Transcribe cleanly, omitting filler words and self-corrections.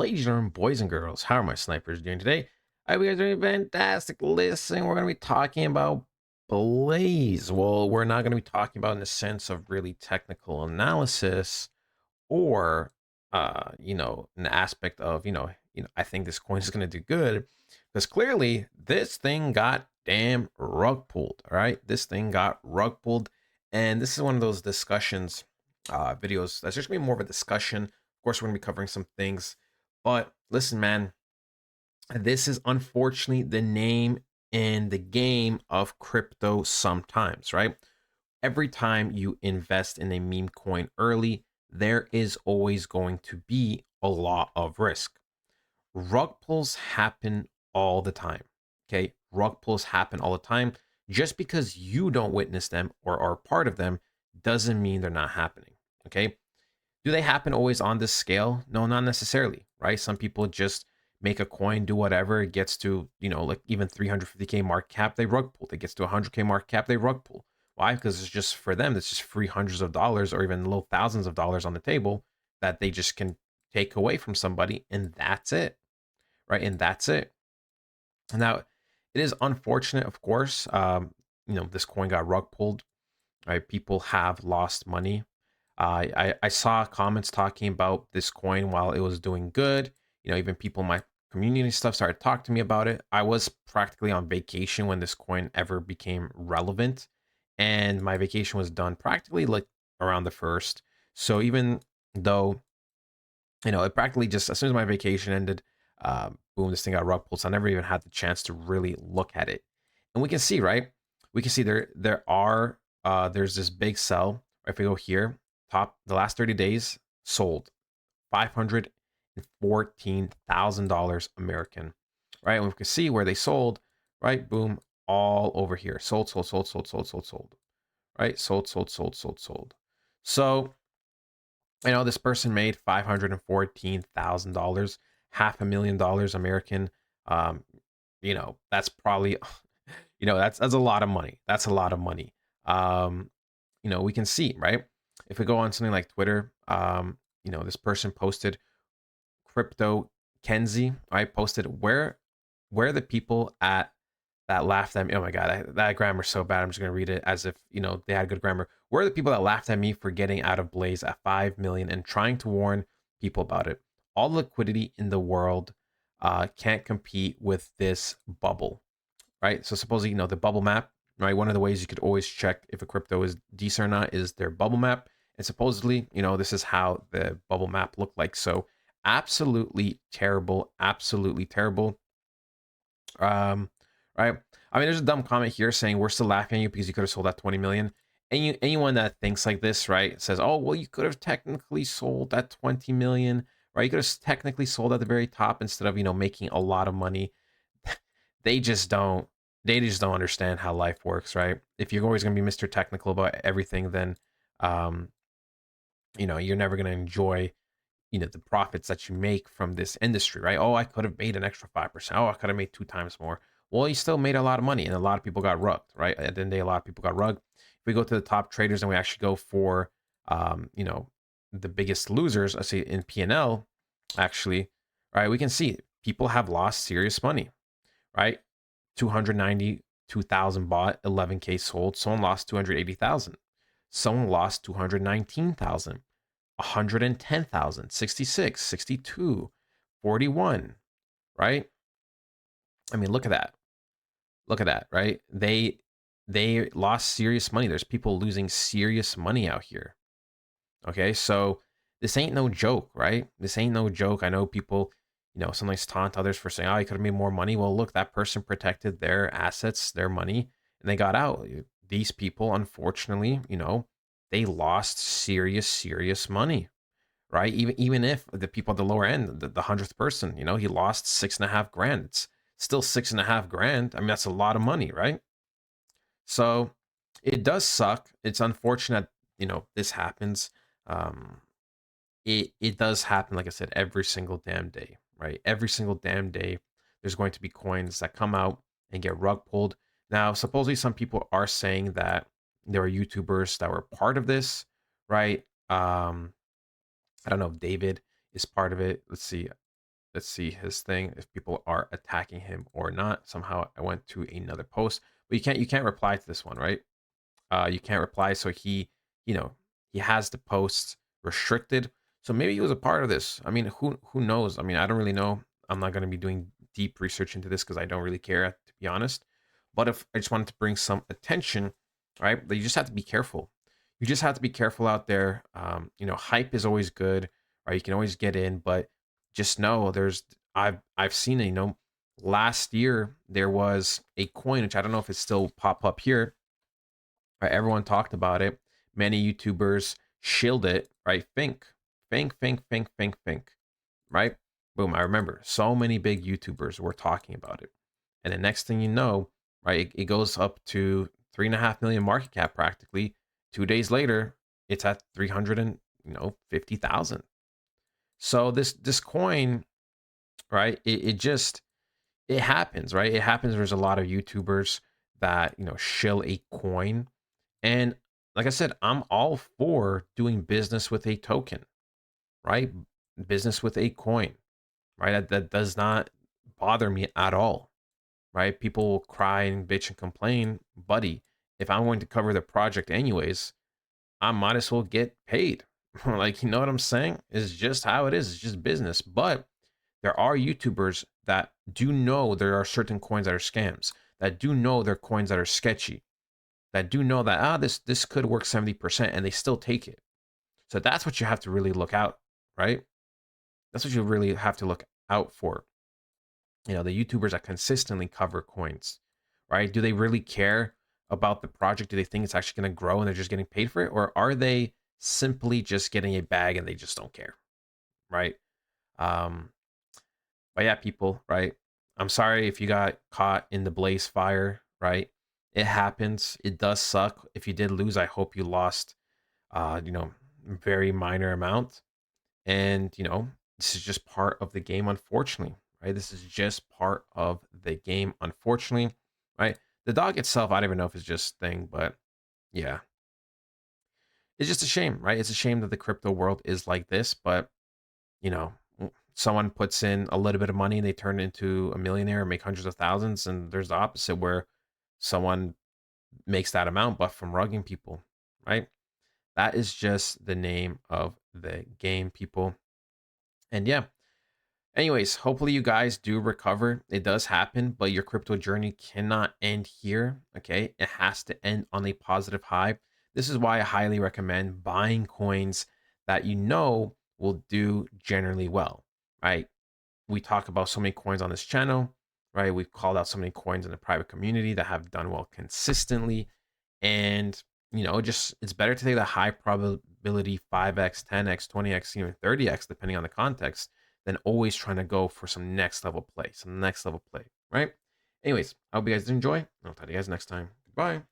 Ladies and gentlemen, boys and girls, how are my snipers doing today? I hope you guys are doing fantastic. Listen, we're going to be talking about Blaze. Well, we're not going to be talking about in the sense of really technical analysis or, an aspect of, I think this coin is going to do good because clearly this thing got damn rug pulled. All right. This thing got rug pulled. And this is one of those discussions, videos that's just going to be more of a discussion. Of course, we're going to be covering some things. But listen, man, this is unfortunately the name in the game of crypto sometimes, right? Every time you invest in a meme coin early, there is always going to be a lot of risk. Rug pulls happen all the time. Okay. Rug pulls happen all the time. Just because you don't witness them or are part of them doesn't mean they're not happening. Okay. Do they happen always on this scale? No, not necessarily, right? Some people just make a coin, do whatever. It gets to, like even 350K market cap, they rug pull. It gets to 100K market cap, they rug pull. Why? Because it's just for them, it's just free hundreds of dollars or even low thousands of dollars on the table that they just can take away from somebody, and that's it, right? And that's it. Now, it is unfortunate, of course. This coin got rug pulled, right? People have lost money. I saw comments talking about this coin while it was doing good. Even people in my community stuff started talking to me about it. I was practically on vacation when this coin ever became relevant, and my vacation was done practically like around the first. So even though it practically just as soon as my vacation ended, boom, this thing got rug pulled. So I never even had the chance to really look at it. And we can see, right? We can see there's this big sell. If we go here, top the last 30 days sold $514,000 American, right? And we can see where they sold, right? Boom, all over here. Sold, sold, sold, sold, sold, sold, sold, right? Sold, sold, sold, sold, sold. So this person made $514,000, $500,000 American. Um, that's probably, that's a lot of money. That's a lot of money. We can see, right? If we go on something like Twitter, this person posted crypto Kenzie, I posted where are the people at that laughed at me. Oh my god, that grammar's so bad. I'm just gonna read it as if they had good grammar. Where are the people that laughed at me for getting out of Blaze at 5 million and trying to warn people about it? All the liquidity in the world can't compete with this bubble, right? So supposedly, the bubble map, right? One of the ways you could always check if a crypto is decent or not is their bubble map. And supposedly, this is how the bubble map looked like. So absolutely terrible, absolutely terrible. Right? I mean, there's a dumb comment here saying we're still laughing at you because you could have sold that 20 million. And anyone that thinks like this, right, says, oh, well, you could have technically sold that 20 million, right? You could have technically sold at the very top instead of, making a lot of money. they just don't, they just don't understand how life works, right? If you're always going to be Mr. Technical about everything, then, um, you're never going to enjoy the profits that you make from this industry, right? Oh, I could have made an extra 5%. Oh, I could have made 2 times more. Well, you still made a lot of money, and a lot of people got rugged, right? At the end of the day, a lot of people got rugged. If we go to the top traders and we actually go for the biggest losers, let's say in P&L, actually, right, we can see people have lost serious money, right? 292,000 bought, 11K sold. Someone lost 280,000. Someone lost 219,000. 110,000, 66, 62, 41, right? I mean, look at that. Look at that, right? They lost serious money. There's people losing serious money out here. Okay? So this ain't no joke, right? This ain't no joke. I know people, sometimes taunt others for saying, "Oh, you could have made more money." Well, look, that person protected their assets, their money, and they got out. These people, unfortunately, they lost serious money, right? Even if the people at the lower end, the 100th person, he lost 6.5 grand. It's still 6.5 grand. I mean, that's a lot of money, right? So it does suck. It's unfortunate, this happens. Um, it does happen, like I said, every single damn day, right? Every single damn day, there's going to be coins that come out and get rug pulled. Now, supposedly, some people are saying that there are YouTubers that were part of this, right? I don't know if David is part of it. Let's see. let's see his thing if people are attacking him or not. Somehow I went to another post, but you can't reply to this one, right? You can't reply. So you know, he has the posts restricted. So maybe he was a part of this. I mean, who knows? I mean, I don't really know. I'm not going to be doing deep research into this because I don't really care, to be honest. But if I just wanted to bring some attention, right? But you just have to be careful. You just have to be careful out there. Hype is always good, right? You can always get in, but just know I've seen it. Last year there was a coin which I don't know if it still pop up here. Right, everyone talked about it. Many YouTubers shilled it. Right, Fink. Right, boom. I remember so many big YouTubers were talking about it, and the next thing you know, right, it goes up to 3.5 million market cap practically. 2 days later, it's at 350,000. So this coin, right? It happens, right? It happens. There's a lot of YouTubers that shill a coin, and like I said, I'm all for doing business with a token, right? Business with a coin, right? That does not bother me at all, right? People will cry and bitch and complain, buddy. If I'm going to cover the project anyways, I might as well get paid. Like, you know what I'm saying? It's just how it is. It's just business. But there are YouTubers that do know there are certain coins that are scams, that do know there are coins that are sketchy, that do know that this could work 70% and they still take it. So that's what you have to really look out, right? That's what you really have to look out for. The YouTubers that consistently cover coins, right? Do they really care about the project? Do they think it's actually going to grow and they're just getting paid for it? Or are they simply just getting a bag and they just don't care, right? Um, but yeah, people, right? I'm sorry if you got caught in the blaze fire, right? It happens. It does suck. If you did lose, I hope you lost very minor amount. And, this is just part of the game, unfortunately, right? This is just part of the game, unfortunately, right? The dog itself, I don't even know if it's just thing, but yeah, it's just a shame, right? It's a shame that the crypto world is like this, but, you know, someone puts in a little bit of money and they turn into a millionaire and make hundreds of thousands. And there's the opposite where someone makes that amount, but from rugging people, right? That is just the name of the game, people. And yeah, anyways, hopefully you guys do recover. It does happen, but your crypto journey cannot end here. Okay. It has to end on a positive high. This is why I highly recommend buying coins that will do generally well, right? We talk about so many coins on this channel, right? We've called out so many coins in the private community that have done well consistently. And, just it's better to take the high probability 5x, 10x, 20x, even 30x, depending on the context, than always trying to go for some next level play, right? Anyways, I hope you guys enjoy. I'll talk to you guys next time. Bye.